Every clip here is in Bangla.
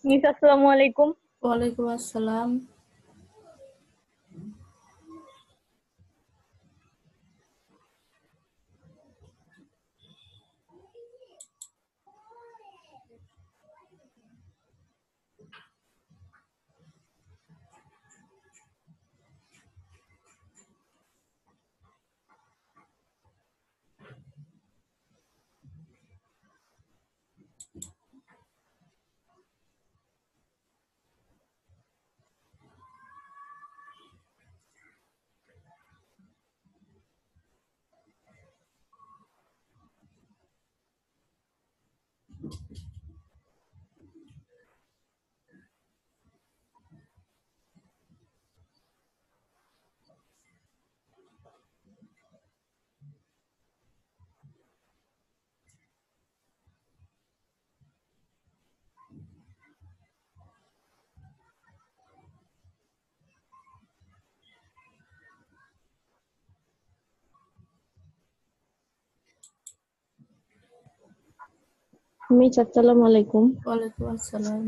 মিস আসসালামু আলাইকুম। ওয়ালাইকুম আসসালাম। মিস আসসালামু আলাইকুম। ওয়ালাইকুম আসসালাম।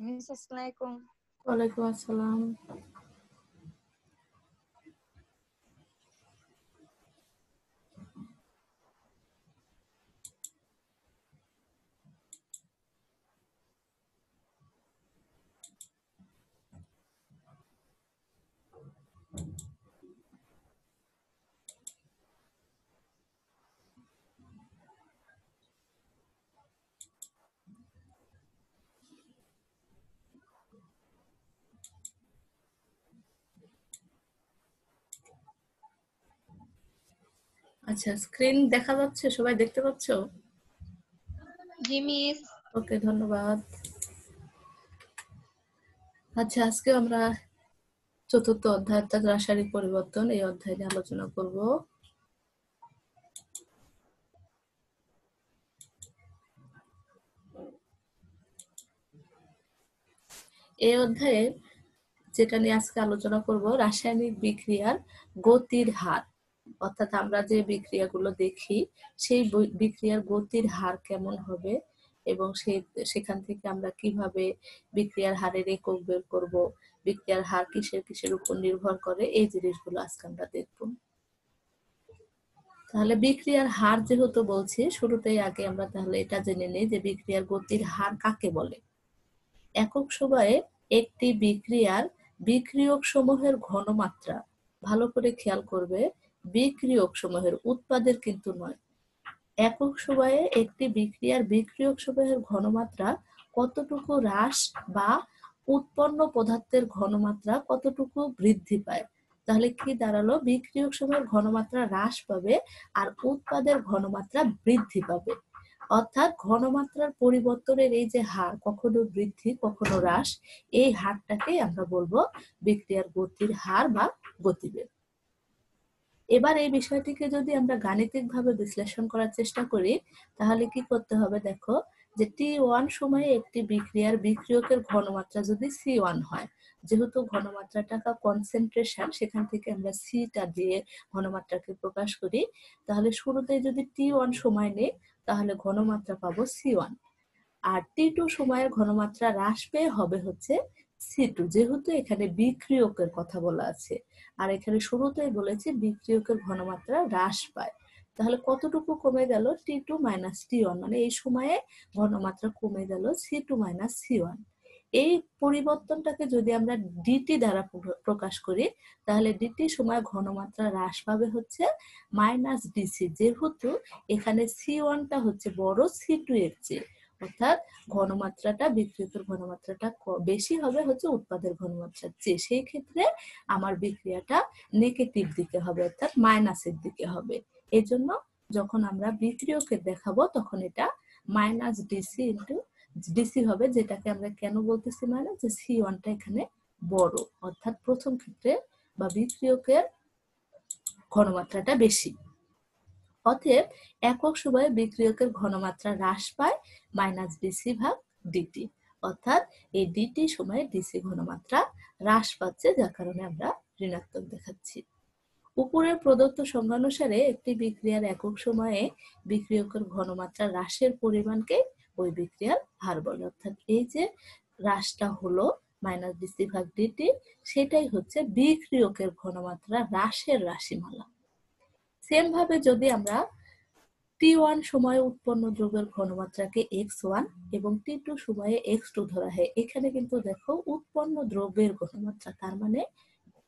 মিস আসসালামু আলাইকুম। ওয়ালাইকুম আসসালাম। আচ্ছা, স্ক্রিন দেখা যাচ্ছে? সবাই দেখতে পাচ্ছ? জি মিস। ওকে, ধন্যবাদ। আচ্ছা, আজকে আমরা চতুর্থ অধ্যায় অর্থাৎ রাসায়নিক পরিবর্তন এই অধ্যায় নিয়ে আলোচনা করব। এই অধ্যায়ে যেটা নিয়ে আজকে আলোচনা করব, রাসায়নিক বিক্রিয়ার গতির হার। অর্থাৎ আমরা যে বিক্রিয়াগুলো দেখি সেই বিক্রিয়ার গতির হার কেমন হবে এবং সেখান থেকে আমরা কিভাবে বিক্রিয়ার হারের একক বের করব, বিক্রিয়ার হার কিসের কিসের উপর নির্ভর করে, এই জিনিসগুলো আজকে আমরা দেখব। তাহলে বিক্রিয়ার হার যেহেতু বলছি, শুরুতেই আগে আমরা তাহলে এটা জেনে নিই যে বিক্রিয়ার গতির হার কাকে বলে। একক সময়ে একটি বিক্রিয়ার বিক্রিয়ক সমূহের ঘনমাত্রা, ভালো করে খেয়াল করবে, বিক্রিয়ক সমূহের, উৎপাদের কিন্তু নয়। একক সময়ে একটি বিক্রিয়ার বিক্রিয়ক সমূহের ঘনমাত্রা কতটুকু হ্রাস বা উৎপন্ন পদার্থের ঘনমাত্রা কতটুকু বৃদ্ধি পায়। তাহলে কি দাঁড়ালো? বিক্রিয়ক সমূহের ঘনমাত্রা হ্রাস পাবে আর উৎপাদের ঘনমাত্রা বৃদ্ধি পাবে। অর্থাৎ ঘনমাত্রার পরিবর্তনের এই যে হার, কখনো বৃদ্ধি কখনো হ্রাস, এই হারটাকে আমরা বলবো বিক্রিয়ার গতির হার বা গতিবেগ। এবার এই বিষয়টিকে যদি আমরা গাণিতিকভাবে বিশ্লেষণ করার চেষ্টা করি, তাহলে কি করতে হবে দেখো, যে T1 সময়ে একটি বিক্রিয়ার বিক্রিয়কের ঘনমাত্রা যদি C1 হয়, যেহেতু ঘনমাত্রাটা কনসেন্ট্রেশন, সেখান থেকে আমরা সিটা দিয়ে ঘনমাত্রাকে প্রকাশ করি, তাহলে শুরুতে যদি T1 সময় নেই তাহলে ঘনমাত্রা পাবো C1। আর T2 সময়ের ঘনমাত্রা হ্রাস পেয়ে হবে হচ্ছে C2, যেহেতু এখানে বিক্রিয়কের কথা বলা আছে, আর এখানে শুরুতেই বলেছি বিক্রিয়কের ঘনমাত্রা হ্রাস পায়। তাহলে কতটুকু কমে গেল? T2 মাইনাস T1, মানে এই সময়ে ঘনমাত্রা কমে গেল C2 মাইনাস C1। এই পরিবর্তনটাকে যদি আমরা ডিটি দ্বারা প্রকাশ করি, তাহলে ডিটি সময় ঘনমাত্রা হ্রাস পাবে হচ্ছে মাইনাস ডিসি, যেহেতু এখানে C1টা হচ্ছে বড় C2 এর চেয়ে, অর্থাৎ ঘনমাত্রাটা, বিক্রিয়কের ঘনমাত্রাটা বেশি হবে হচ্ছে উৎপাদের ঘনমাত্রার চেয়ে। সেই ক্ষেত্রে আমার বিক্রিয়াটা নেগেটিভ দিকে হবে, অর্থাৎ মাইনাসের দিকে হবে। এজন্য যখন আমরা বিক্রিয়কের দেখাবো তখন এটা মাইনাস ডিসি ইন্টু ডিসি হবে, যেটাকে আমরা কেন বলতেছি, মানে যে C1টা এখানে বড়, অর্থাৎ প্রথম ক্ষেত্রে বা বিক্রিয়কের ঘনমাত্রাটা বেশি। অতএব একক সময়ে বিক্রিয়কের ঘনমাত্রা হ্রাস পায় মাইনাস ডিসি ভাগ ডিটি, অর্থাৎ এই ডিটি সময়ে ডিসি ঘনমাত্রা হ্রাস পাচ্ছে, যার কারণে আমরা ঋণাত্মক দেখাচ্ছি। উপরের প্রদত্ত সংজ্ঞানুসারে একটি বিক্রিয়ার একক সময়ে বিক্রিয়কের ঘনমাত্রা হ্রাসের পরিমাণকে ওই বিক্রিয়ার হার বলে, অর্থাৎ এই যে হ্রাসটা হলো মাইনাস ডিসি ভাগ ডিটি, সেটাই হচ্ছে বিক্রিয়কের ঘনমাত্রা হ্রাসের রাশিমালা। সেম ভাবে যদি আমরা T1 সময়ে উৎপন্ন দ্রব্যের ঘনমাত্রাকে x1 এবং T2 সময়ে x2 ধরা হয়, এখানে কিন্তু দেখো উৎপন্ন দ্রব্যের ঘনমাত্রা, তার মানে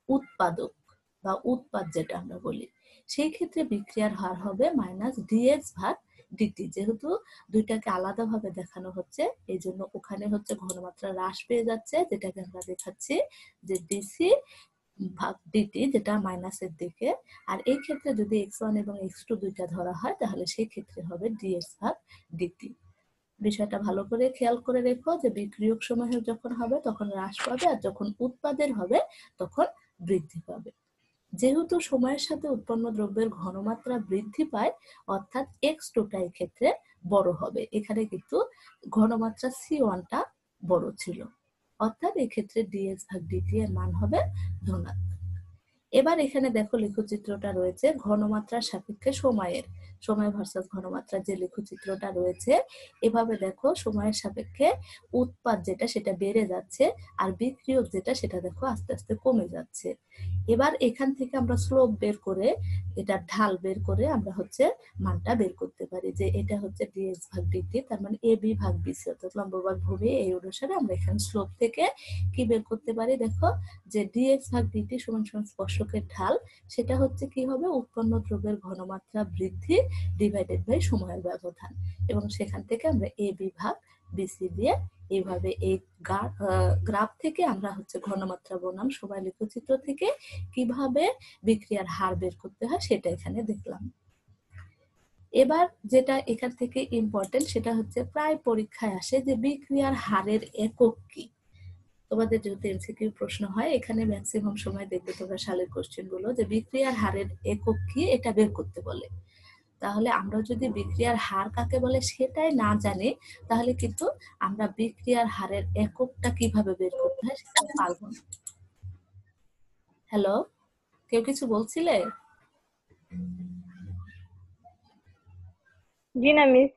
উৎপাদক বা উৎপাদ যেটা আমরা বলি, সেই ক্ষেত্রে বিক্রিয়ার হার হবে মাইনাস ডিএক্স ভাগ ডিটি। যেহেতু দুইটাকে আলাদাভাবে দেখানো হচ্ছে, এই জন্য ওখানে হচ্ছে ঘনমাত্রা হ্রাস পেয়ে যাচ্ছে, যেটাকে আমরা দেখাচ্ছি যে ডিসি ভাগ ডিটি, যেটা মাইনাসের দিকে। আর এই ক্ষেত্রে যদি x1 এবং x2 দুইটা ধরা হয়, তাহলে সেই ক্ষেত্রে হবে dx ভাগ dt। বিষয়টা ভালো করে খেয়াল করে রেখো যে বিক্রিয়ক সময় যখন হবে তখন হ্রাস পাবে, আর যখন উৎপাদের হবে তখন বৃদ্ধি পাবে। যেহেতু সময়ের সাথে উৎপন্ন দ্রব্যের ঘনমাত্রা বৃদ্ধি পায়, অর্থাৎ x2টা এই ক্ষেত্রে বড় হবে। এখানে কিন্তু ঘনমাত্রা C1টা বড় ছিল, অর্থাৎ এই ক্ষেত্রে dx ভাগ dt এর মান হবে ধনাত্মক। এবার এখানে দেখো লেখচিত্রটা রয়েছে ঘনমাত্রার সাপেক্ষে সময়ের, সময় ভার্সাস ঘনমাত্রা যে লেখচিত্রটা রয়েছে, এভাবে দেখো সময়ের সাপেক্ষে উৎপাদ যেটা সেটা বেড়ে যাচ্ছে, আর বিক্রিয়ক যেটা সেটা দেখো আস্তে আস্তে কমে যাচ্ছে। এবার এখান থেকে আমরা স্লোপ বের করে, এটা ঢাল বের করে আমরা হচ্ছে মানটা বের করতে পারি, যে এটা হচ্ছে dx ভাগ dt, তার মানে ab ভাগ bc, অর্থাৎ লম্বভাগ ভূমি, এই অনুসারে আমরা এখানে স্লোপ থেকে কি বের করতে পারি, দেখো যে dx ভাগ dt সমান সমান স্পর্শকের ঢাল, সেটা হচ্ছে কি হবে, উৎপন্ন দ্রব্যের ঘনমাত্রা বৃদ্ধি ডিভাইডেড বাই সময়ের ব্যবধান, এবং সেখান থেকে আমরা ab ভাগ bc দিয়ে এইভাবে এই গ্রাফ থেকে আমরা হচ্ছে ঘনমাত্রা বনাম সময় লেখচিত্র থেকে কিভাবে বিক্রিয়ার হার বের করতে হয় সেটা এখানে দেখলাম। এবার যেটা এখান থেকে ইম্পর্টেন্ট সেটা হচ্ছে প্রায় পরীক্ষায় আসে যে বিক্রিয়ার হারের একক কি। তোমাদের যেহেতু এমসিকিউ প্রশ্ন হয়, এখানে ম্যাক্সিমাম সময় দেখবে তোমরা সালের কোশ্চেন গুলো যে বিক্রিয়ার হারের একক কি এটা বের করতে বলে। তাহলে আমরা যদি বিক্রিয়ার হার কাকে বলে সেটাই না জানি, তাহলে কিন্তু আমরা বিক্রিয়ার হারের এককটা কিভাবে বের করতে হয় সেটা পারবো না। হ্যালো, কেউ কিছু বলছিলে? জি না মিস।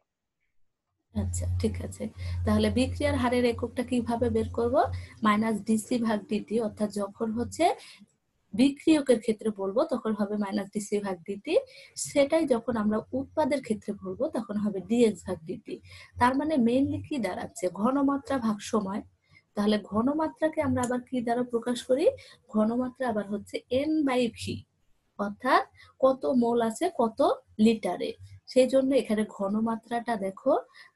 আচ্ছা, ঠিক আছে। তাহলে বিক্রিয়ার হারের এককটা কিভাবে বের করব? মাইনাস ডিসি ভাগ ডিটি, অর্থাৎ যখন হচ্ছে বিক্রিয়কের ক্ষেত্রে বলবো তখন হবে মাইনাস ডিসি ভাগ ডিটি, সেটাই যখন আমরা উৎপাদের ক্ষেত্রে বলবো তখন হবে ডিএক্স ভাগ ডিটি। তার মানে মেইনলি কি দাঁড়াচ্ছে, ঘনমাত্রা ভাগ সময়। তাহলে ঘনমাত্রাকে আমরা আবার কি দ্বারা প্রকাশ করি, ঘনমাত্রা আবার হচ্ছে এন বাই ভি, অর্থাৎ কত মোল আছে কত লিটারে। সেই জন্য এখানে ঘনমাত্রাটা দেখো,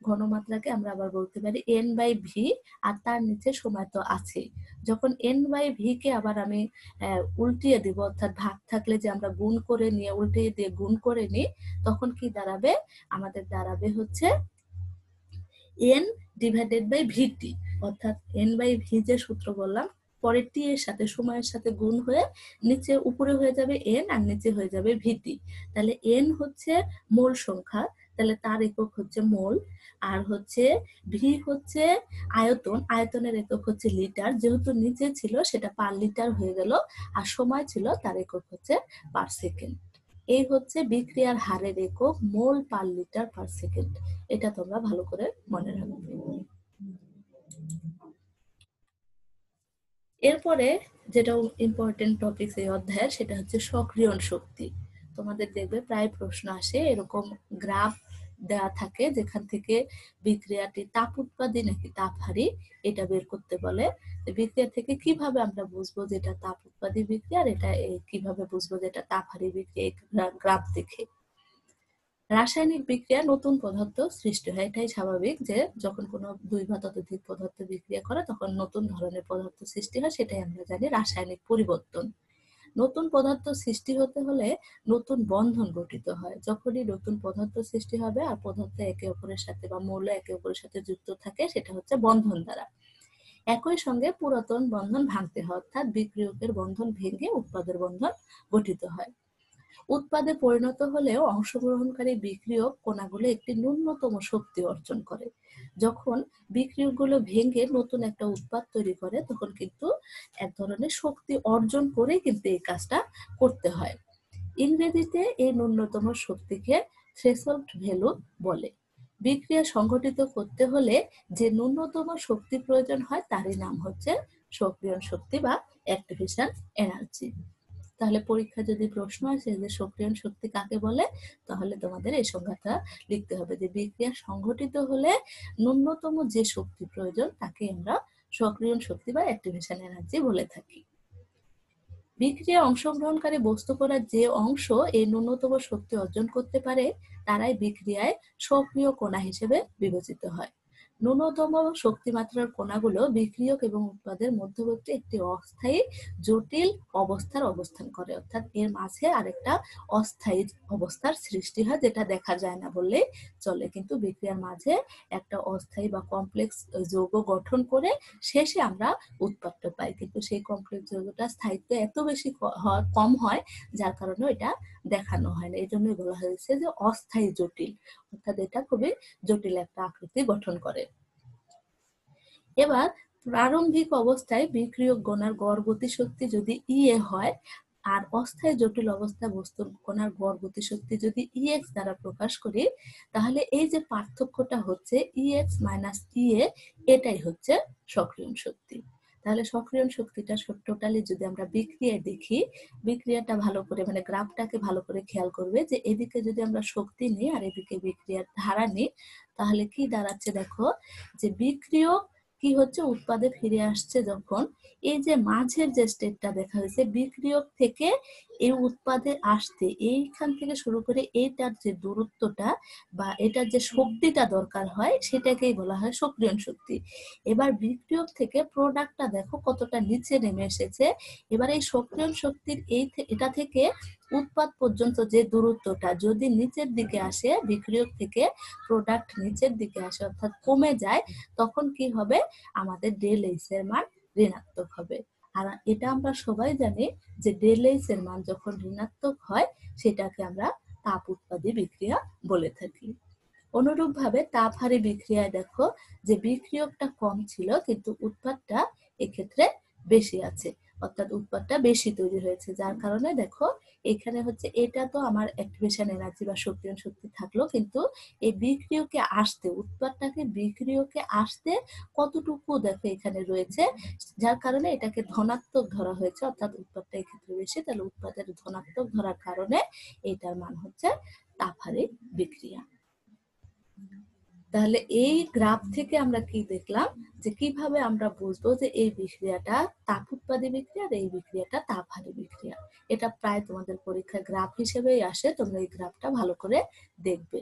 ঘনমাত্রাকে আমরা আবার বলতে পারি এন বাই ভি, আর তার নিচে সময় তো আছে। যখন এন বাই ভি কে আবার আমি উল্টিয়ে দিব, অর্থাৎ ভাগ থাকলে যে আমরা গুণ করে নিয়ে উল্টিয়ে দিয়ে গুণ করে নিই, তখন কি দাঁড়াবে, আমাদের দাঁড়াবে হচ্ছে এন ডিভাইডেড বাই ভিটি, অর্থাৎ এন বাই ভি যে সূত্র বললাম, পরে টি এর সাথে সময়ের সাথে গুণ হয়ে নিচে উপরে হয়ে যাবে এন আর নিচে হয়ে যাবে ভিটি। তাহলে এন হচ্ছে মোল সংখ্যা, তাহলে তার একক হচ্ছে মোল, আর হচ্ছে ভি হচ্ছে আয়তন, আয়তনের একক হচ্ছে লিটার, যেহেতু নিচে ছিল সেটা পার লিটার হয়ে গেল, আর সময় ছিল তার একক হচ্ছে পার সেকেন্ড। এই হচ্ছে বিক্রিয়ার হারের একক মোল পার লিটার পার সেকেন্ড। এটা তোমরা ভালো করে মনে রাখবে। এরপরে যেটা ইম্পর্টেন্ট টপিক এই অধ্যায়ের, সেটা হচ্ছে সক্রিয়ণ শক্তি। তোমাদের দেখবে প্রায় প্রশ্ন আসে, এরকম গ্রাফ দেওয়া থাকে যেখান থেকে বিক্রিয়াটি তাপ উৎপাদী নাকি তাপহারী এটা বের করতে বলে। বিক্রিয়া থেকে কিভাবে আমরা বুঝবো যে এটা তাপ উৎপাদী বিক্রিয়া, আর এটা কিভাবে বুঝবো যে এটা তাপহারী বিক্রিয়া, এই গ্রাফ দেখে। রাসায়নিক বিক্রিয়া নতুন পদার্থ সৃষ্টি হয়, এটাই স্বাভাবিক যে যখন কোনো দুই বা ততোধিক পদার্থ বিক্রিয়া করে তখন নতুন ধরনের পদার্থ সৃষ্টি হয়, সেটাই আমরা জানি রাসায়নিক পরিবর্তন। নতুন পদার্থ সৃষ্টি হতে হলে নতুন বন্ধন গঠিত হয়। যখনই নতুন পদার্থ সৃষ্টি হবে আর পদার্থ একে অপরের সাথে বা মৌল একে অপরের সাথে যুক্ত থাকে, সেটা হচ্ছে বন্ধন দ্বারা। একই সঙ্গে পুরাতন বন্ধন ভাঙতে হয়, অর্থাৎ বিক্রিয়কের বন্ধন ভেঙে উৎপাদের বন্ধন গঠিত হয়। উৎপাদে পরিণত হলেও অংশগ্রহণকারী বিক্রিয়ক কণাগুলো একটি ন্যূনতম শক্তি অর্জন করে। যখন বিক্রিয়কগুলো ভেঙে নতুন একটা উৎপাদ তৈরি করে তখন কিন্তু এক ধরনের শক্তি অর্জন করে কিন্তু এই কাজটা করতে হয়। ইংরেজিতে এই ন্যূনতম শক্তিকে থ্রেশহোল্ড ভ্যালু বলে। বিক্রিয়া সংঘটিত করতে হলে যে ন্যূনতম শক্তি প্রয়োজন হয় তারই নাম হচ্ছে সক্রিয়ণ শক্তি বা অ্যাক্টিভেশন এনার্জি। তাহলে পরীক্ষা যদি প্রশ্ন আসে যে সক্রিয়ণ শক্তি কাকে বলে, তাহলে তোমাদের এই সংজ্ঞাটা লিখতে হবে যে বিক্রিয়া সংঘটিত হলে ন্যূনতম যে শক্তি প্রয়োজন তাকে আমরা সক্রিয়ণ শক্তি বা অ্যাক্টিভেশন এনার্জি বলে থাকি। বিক্রিয়া অংশগ্রহণকারী বস্তু কণার যে অংশ এই ন্যূনতম শক্তি অর্জন করতে পারে তারাই বিক্রিয়ায় সক্রিয় কণা হিসেবে বিবেচিত হয়। ন্যূনতম শক্তিমাত্রার কণাগুলো বিক্রিয়ক এবং উৎপাদের মধ্যবর্তী একটি অস্থায়ী জটিল অবস্থার অবস্থান করে, অর্থাৎ এর মাঝে আরেকটা অস্থায়ী অবস্থার সৃষ্টি হয় যেটা দেখা যায় না বললেই চলে, কিন্তু বিক্রিয়ার মাঝে একটা অস্থায়ী বা কমপ্লেক্স যৌগ গঠন করে শেষে আমরা উৎপাদটা পাই, কিন্তু সেই কমপ্লেক্স যৌগটা স্থায়িত্ব এত বেশি কম হয় যার কারণে এটা দেখানো হয় না, এই জন্যই বলা হয়েছে যে অস্থায়ী জটিল, অর্থাৎ এটা খুবই জটিল একটা আকৃতি গঠন করে। এবার প্রারম্ভিক অবস্থায় বিক্রিয়ক কণার গড় গতিশক্তি যদি ইএ হয় আর অস্থায়ী জটিল অবস্থায় বস্তুর কণার গড় গতিশক্তি যদি ইএক্স দ্বারা প্রকাশ করি, তাহলে এই যে পার্থক্যটা হচ্ছে ইএক্স মাইনাস ইএ, এটাই হচ্ছে সক্রিয়ণ শক্তি। তাহলে সক্রিয়ণ শক্তিটা টোটালি যদি আমরা বিক্রিয়ায় দেখি, বিক্রিয়াটা ভালো করে মানে গ্রাফটাকে ভালো করে খেয়াল করবে যে এদিকে যদি আমরা শক্তি নিই আর এদিকে বিক্রিয়ার ধারা নিই, তাহলে কি দাঁড়াচ্ছে দেখো যে বিক্রিয়ক কি হচ্ছে উৎপাদে ফিরে আসছে যখন এই যে মাঝের যে স্টেপটা দেখা হয়েছে বিক্রিয়ক থেকে এই উৎপাদে আসতে এইখান থেকে শুরু করে এইটার যে দূরত্বটা বা এটার যে শক্তিটা দরকার হয় সেটাকেই বলা হয় সক্রিয়ণ শক্তি। এবার বিক্রিয়ক থেকে প্রোডাক্টটা দেখো কতটা নিচে নেমে এসেছে। এবার এই সক্রিয়ণ শক্তির এটা থেকে উৎপাদ পর্যন্ত যে দূরত্বটা যদি নিচের দিকে আসে, বিক্রিয়ক থেকে প্রোডাক্ট নিচের দিকে আসে অর্থাৎ কমে যায়, তখন কি হবে আমাদের ডেল এইচ এর মান ঋণাত্মক হবে। আর এটা আমরা সবাই জানি যে ডেল এইচ এর মান যখন ঋণাত্মক হয় সেটাকে আমরা তাপ উৎপাদী বিক্রিয়া বলে থাকি। অনুরূপভাবে তাপহারী বিক্রিয়ায় দেখো যে বিক্রিয়কটা কম ছিল কিন্তু উৎপাদটা এক্ষেত্রে বেশি আছে, অর্থাৎ উৎপাদটা বেশি তৈরি হয়েছে, যার কারণে দেখো এখানে হচ্ছে এটা তো আমার অ্যাক্টিভেশন এনার্জি বা সক্রিয়ণ শক্তি থাকলো, কিন্তু এই বিক্রিয়কে আসতে উৎপাদটাকে বিক্রিয়কে আসতে কতটুকু দেখো এখানে রয়েছে, যার কারণে এটাকে ধনাত্মক ধরা হয়েছে, অর্থাৎ উৎপাদটা এক্ষেত্রে বেশি, তাহলে উৎপাদের ধনাত্মক ধরার কারণে এটার মান হচ্ছে তাপহারী বিক্রিয়া। তাহলে এই গ্রাফ থেকে আমরা কি দেখলাম যে কিভাবে আমরা বুঝবো যে এই বিক্রিয়াটা তাপ উৎপাদী বিক্রিয়া আর এই বিক্রিয়াটা তাপহারী বিক্রিয়া। এটা প্রায় তোমাদের পরীক্ষায় গ্রাফ হিসেবেই আসে, তোমরা এই গ্রাফটা ভালো করে দেখবে।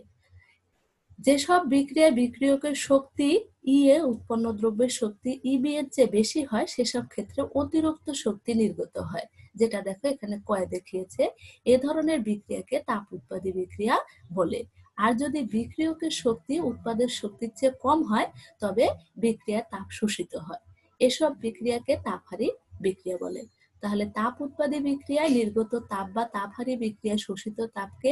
যেসব বিক্রিয়ায় বিক্রিয়কের শক্তি ইএ উৎপন্ন দ্রব্যের শক্তি ইবি এর চেয়ে বেশি হয় সেসব ক্ষেত্রে অতিরিক্ত শক্তি নির্গত হয়, যেটা দেখো এখানে কয়ে দেখিয়েছে। এ ধরনের বিক্রিয়াকে তাপ উৎপাদী বিক্রিয়া বলে। আর যদি বিক্রিয়কের শক্তি উৎপাদের শক্তির চেয়ে কম হয় তবে বিক্রিয়ার তাপ শোষিত হয়। এসব বিক্রিয়াকে তাপহারী বিক্রিয়া বলে। তাহলে তাপ উৎপাদী বিক্রিয়ায় নির্গত তাপ বা তাপহারী বিক্রিয়ায় শোষিত তাপকে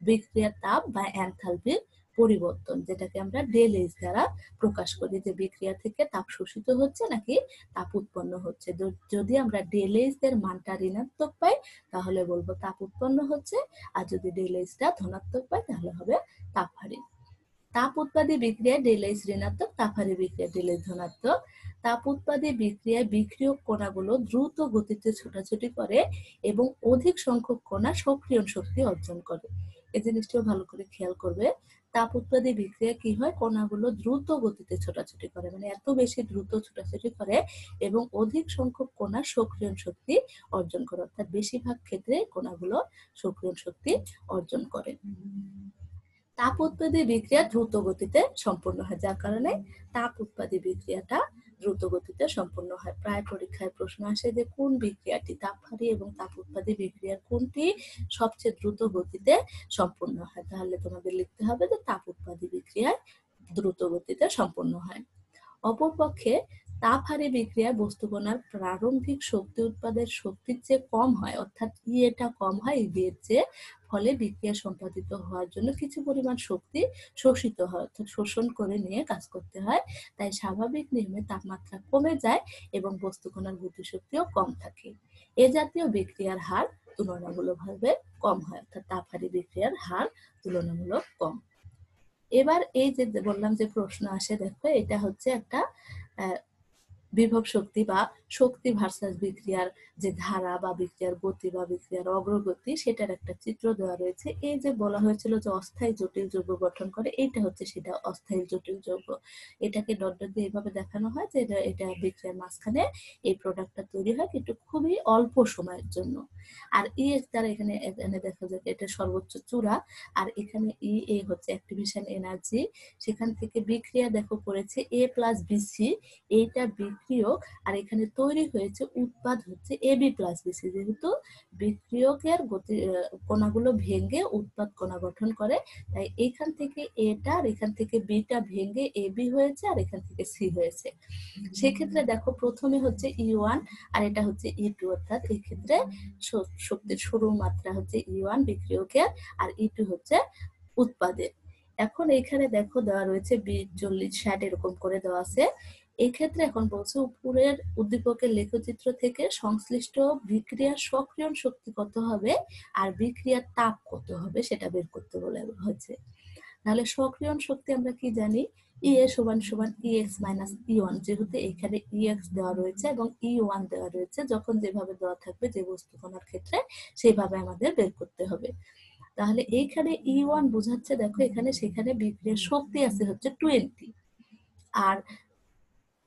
বিক্রিয়ার তাপ বা এনথালপির পরিবর্তন, যেটাকে আমরা ডেল এইচ দ্বারা প্রকাশ করি, যে বিক্রিয়া থেকে তাপ শোষিত হচ্ছে নাকি তাপ উৎপন্ন হচ্ছে। যদি আমরা ডেল এইচ এর মানটা ঋণাত্মক পাই তাহলে বলবো তাপ উৎপন্ন হচ্ছে, আর যদি ডেল এইচটা ধনাত্মক পাই তাহলে হবে তাপহারী। তাপ উৎপাদী বিক্রিয়ায় ডেল এইচ ঋণাত্মক, তাপহারী বিক্রিয়া ডেল এইচ ধনাত্মক। তাপ উৎপাদী বিক্রিয়ায় বিক্রিয়ক কণাগুলো দ্রুত গতিতে ছোটাছুটি করে এবং অধিক সংখ্যক কণা সক্রিয়ণ শক্তি অর্জন করে। এই জিনিসটাও ভালো করে খেয়াল করবে। তাপ উৎপাদী বিক্রিয়া কি হয়, কণাগুলো দ্রুত গতিতে ছোটাছুটি করে, মানে এত বেশি দ্রুত ছোটাছুটি করে এবং অধিক সংখ্যক কণা সক্রিয়ণ শক্তি অর্জন করে, অর্থাৎ বেশিরভাগ ক্ষেত্রে কণাগুলো সক্রিয়ণ শক্তি অর্জন করে। তাপ উৎপাদী বিক্রিয়া দ্রুত গতিতে সম্পন্ন হয়, যার কারণে তাপ উৎপাদী বিক্রিয়াটা দ্রুত গতিতে সম্পন্ন হয়। প্রায় পরীক্ষায় প্রশ্ন আসে যে কোন বিক্রিয়াটি, তাপহারী এবং তাপ উৎপাদী বিক্রিয়ার কোনটি সবচেয়ে দ্রুত গতিতে সম্পন্ন হয়, তাহলে তোমাদের লিখতে হবে যে তাপ উৎপাদী বিক্রিয়ায় দ্রুত গতিতে সম্পন্ন হয়। অপরপক্ষে তাপহারী বিক্রিয়ায় বস্তুকণার প্রারম্ভিক শক্তি উৎপাদের শক্তির চেয়ে কম হয়, অর্থাৎ এটা কম হয় এর চেয়ে, ফলে বিক্রিয়া সম্পাদিত হওয়ার জন্য কিছু পরিমাণ শক্তি শোষিত হয়, অর্থাৎ শোষণ করে নিয়ে কাজ করতে হয়। তাই স্বাভাবিক নিয়মে তাপমাত্রা কমে যায় এবং বস্তুকণার গতিশক্তিও কম থাকে। এ জাতীয় বিক্রিয়ার হার তুলনামূলকভাবে কম হয়, অর্থাৎ তাপহারী বিক্রিয়ার হার তুলনামূলক কম। এবার এই যে বললাম যে প্রশ্ন আসে, দেখো এটা হচ্ছে একটা বিভব শক্তি বা শক্তি ভার্সাস বিক্রিয়ার যে ধারা বা বিক্রিয়ার গতি বা বিক্রিয়ার অগ্রগতি, সেটার একটা চিত্র দেওয়া রয়েছে। এই যে বলা হয়েছিল যে অস্থায়ী জটিল যৌগ গঠন করে, এইটা হচ্ছে সেটা অস্থায়ী জটিল যৌগ। এটাকে ডট ডট দিয়ে এইভাবে দেখানো হয় যে এটা বিক্রিয়ার মাঝখানে এই প্রোডাক্টটা তৈরি হয়, কিন্তু খুবই অল্প সময়ের জন্য। আর এক্স দ্বারা এখানে দেখা যায় এটা সর্বোচ্চ চূড়া, আর এখানে এ হচ্ছে অ্যাক্টিভেশন এনার্জি। সেখান থেকে বিক্রিয়া দেখো করেছে এ প্লাস বিসি, এইটা বিক্রিয়ক, আর এখানে তৈরি হয়েছে উৎপাদ হচ্ছে এবি প্লাস বিসি। যেহেতু বিক্রিয়কের গতি কণাগুলো ভেঙে উৎপাদ কণা গঠন করে, তাই এখান থেকে এটা আর এখান থেকে বিটা ভেঙে এবি হয়েছে, আর এখান থেকে সি হয়েছে। সেক্ষেত্রে দেখো প্রথমে হচ্ছে ই1 আর এটা হচ্ছে ই2, অর্থাৎ এই ক্ষেত্রে শক্তির শুরু মাত্রা হচ্ছে ই1 বিক্রিয়কের, আর ই2 হচ্ছে উৎপাদের। এখন এখানে দেখো দেওয়া রয়েছে 20, 40, 60 এরকম করে দেওয়া আছে। এই ক্ষেত্রে এখন বলছে উপরের উদ্দীপকের লেখচিত্র থেকে সংশ্লিষ্ট বিক্রিয়ার সক্রিয়ণ শক্তি কত হবে আর বিক্রিয়ার তাপ কত হবে সেটা বের করতে বলা হয়েছে। তাহলে সক্রিয়ণ শক্তি আমরা কি জানি, ইএ সমান সমান ইএক্স মাইনাস ই1, যেহেতু এখানে ইএক্স দেওয়া রয়েছে এবং ই1 দেওয়া রয়েছে, যখন যেভাবে দেওয়া থাকবে যে বস্তু কণার ক্ষেত্রে সেইভাবে আমাদের বের করতে হবে। তাহলে এইখানে ই1 বোঝাচ্ছে, দেখো এখানে সেখানে বিক্রিয়ার শক্তি আছে হচ্ছে 20, আর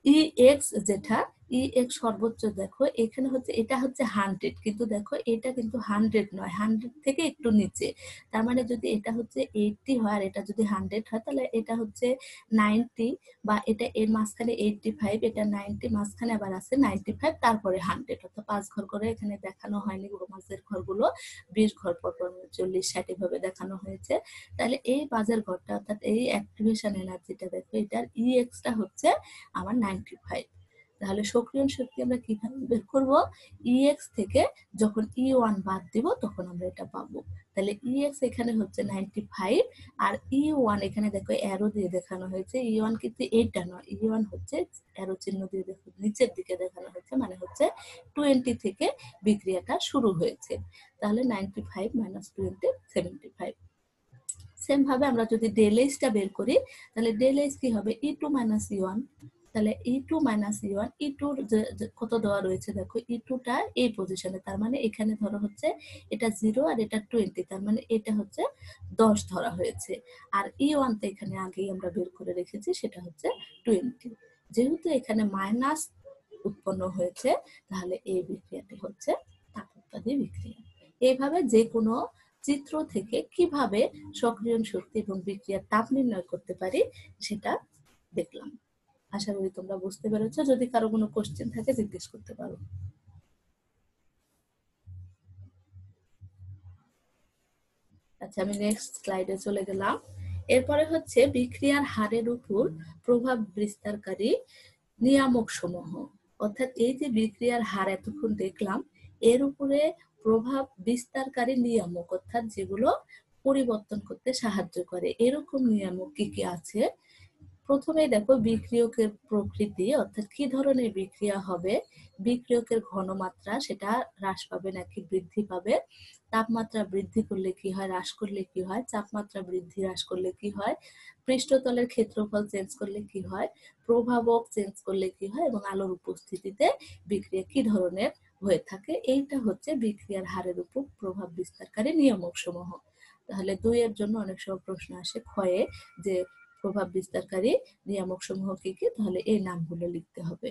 ইএক্স যেটা ইএক্স সর্বোচ্চ, দেখো এখানে হচ্ছে এটা হচ্ছে 100, কিন্তু দেখো এটা কিন্তু 100 নয়, 100 থেকে একটু নিচে। তার মানে যদি এটা হচ্ছে 80 হয় আর এটা যদি 100 হয় তাহলে এটা হচ্ছে 90, বা এটা এর মাঝখানে 85, এটা 90, মাঝখানে আবার আছে 95, তারপরে 100, অর্থাৎ 5 ঘর করে এখানে দেখানো হয়নি, মাঝের ঘরগুলো 20 ঘর পর 40, 60 ভাবে দেখানো হয়েছে। তাহলে এই বাজার ঘরটা অর্থাৎ এই অ্যাক্টিভেশন এনার্জিটা দেখো, এটার ইএক্সটা হচ্ছে আমার 95। তাহলে সক্রিয়ণ শক্তি আমরা কিভাবে বের করব, ইএক্স থেকে যখন ই1 বাদ দিব তখন আমরা এটা পাবো। তাহলে ইএক্স এখানে হচ্ছে 95, আর ই1 এখানে দেখো অ্যারো দিয়ে দেখানো হয়েছে, ই1 কিন্তু এইটা নয়, ই1 হচ্ছে অ্যারো চিহ্ন দিয়ে দেখো নিচের দিকে দেখানো হয়েছে, মানে হচ্ছে 20 থেকে বিক্রিয়াটা শুরু হয়েছে। তাহলে 95 মাইনাস 20 75। সেম ভাবে আমরা যদি ডেল এইচটা বের করি তাহলে ডেল এইচ কি হবে, ই2 মাইনাস ই1। তাহলে ই2 মাইনাস ই1, ই2 কত দেওয়া রয়েছে দেখো, ই2টা এই পজিশনে, তার মানে এখানে ধরো হচ্ছে এটা 0 আর এটা 20, তার মানে এটা হচ্ছে 10 ধরা হয়েছে। আর ই1 তো এখানে আগেই আমরা বের করে রেখেছি, সেটা হচ্ছে 20। যেহেতু এখানে মাইনাস উৎপন্ন হয়েছে তাহলে এই বিক্রিয়াটি হচ্ছে তাপ উৎপাদী বিক্রিয়া। এইভাবে যে কোনো চিত্র থেকে কিভাবে সক্রিয়ণ শক্তি এবং বিক্রিয়ার তাপ নির্ণয় করতে পারি সেটা দেখলাম। আশা করি তোমরা বুঝতে পেরেছো। যদি কারো কোনো কোশ্চেন থাকে জিজ্ঞেস করতে পারো। আচ্ছা, আমি নেক্সট স্লাইডে চলে গেলাম। এরপরে হচ্ছে বিক্রিয়ার হারের উপর প্রভাব বিস্তারকারী নিয়ামক সমূহ, অর্থাৎ এই যে বিক্রিয়ার হার এতক্ষণ দেখলাম, এর উপরে প্রভাব বিস্তারকারী নিয়ামক, অর্থাৎ যেগুলো পরিবর্তন করতে সাহায্য করে, এরকম নিয়ামক কি কি আছে। প্রথমে দেখো বিক্রিয়কের প্রকৃতি, অর্থাৎ কি ধরনের বিক্রিয়া হবে, বিক্রিয়কের ঘনমাত্রা সেটা হ্রাস পাবে নাকি বৃদ্ধি পাবে, তাপমাত্রা বৃদ্ধি করলে কি হয়, হ্রাস করলে কি হয়, তাপমাত্রা বৃদ্ধি হ্রাস করলে কি হয়, পৃষ্ঠতলের ক্ষেত্রফল চেঞ্জ করলে কি হয়, প্রভাবক চেঞ্জ করলে কি হয়, এবং আলোর উপস্থিতিতে বিক্রিয়া কি ধরনের হয়ে থাকে। এইটা হচ্ছে বিক্রিয়ার হারের উপর প্রভাব বিস্তারকারী নিয়ামক সমূহ। তাহলে 2 এর জন্য অনেক সময় প্রশ্ন আসে ক্ষয়ে যে প্রভাব বিস্তারকারী নিয়ামক সমূহ কি কি, তাহলে এই নামগুলো লিখতে হবে।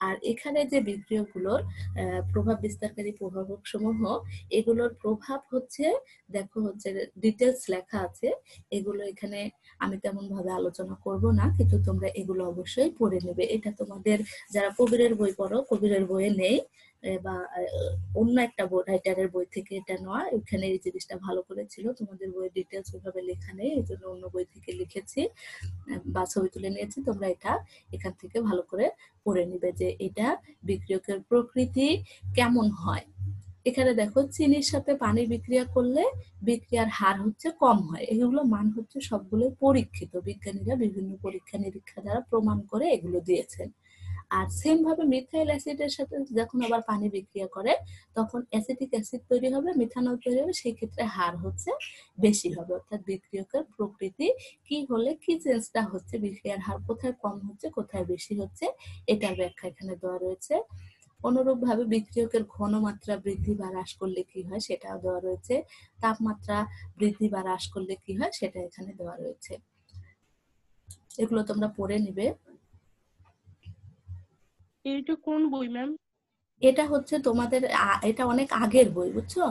আর এখানে যে বিক্রিয়কগুলোর প্রভাব বিস্তারকারী প্রভাবক সমূহ, এগুলোর প্রভাব হচ্ছে, দেখো হচ্ছে ডিটেলস লেখা আছে, এগুলো এখানে আমি তেমন ভাবে আলোচনা করব না, কিন্তু তোমরা এগুলো অবশ্যই পড়ে নেবে। এটা তোমাদের যারা কবিরের বই পড়ো, কবিরের বইয়ে নেই, বা অন্য একটা রাইটারের বই থেকে এটা নেওয়া, এখানে এই জিনিসটা ভালো করে ছিল, তোমাদের বইয়ে ডিটেলস ওইভাবে লেখা নেই, এই জন্য অন্য বই থেকে লিখেছি বা ছবি তুলে নিয়েছি। তোমরা এটা এখান থেকে ভালো করে পড়ে নিবে যে এটা বিক্রিয়কের প্রকৃতি কেমন হয়। এখানে দেখো চিনির সাথে পানি বিক্রিয়া করলে বিক্রিয়ার হার হচ্ছে কম হয়, এগুলো মান হচ্ছে সবগুলো পরীক্ষিত, বিজ্ঞানীরা বিভিন্ন পরীক্ষা নিরীক্ষা দ্বারা প্রমাণ করে এগুলো দিয়েছেন। আর সেম ভাবে মিথাইল অ্যাসিডের সাথে যখন আবার পানি বিক্রিয়া করে তখন অ্যাসিটিক অ্যাসিড তৈরি হবে, মিথানল তৈরি হবে, সেই ক্ষেত্রে হার হচ্ছে বেশি হবে। অর্থাৎ বিক্রিয়কের প্রকৃতি কি হলে কি চেঞ্জটা হচ্ছে, বিক্রিয়ার হার কোথায় কম হচ্ছে কোথায় বেশি হচ্ছে, এটার ব্যাখ্যা এখানে দেওয়া রয়েছে। অনুরূপভাবে বিক্রিয়কের ঘনমাত্রা বৃদ্ধি বা হ্রাস করলে কি হয় সেটাও দেওয়া রয়েছে, তাপমাত্রা বৃদ্ধি বা হ্রাস করলে কি হয় সেটা এখানে দেওয়া রয়েছে। এগুলো তোমরা পড়ে নিবে। এটা কোন বই ম্যাম? এটা হচ্ছে তোমাদের এটা অনেক আগের বই, বুঝছো,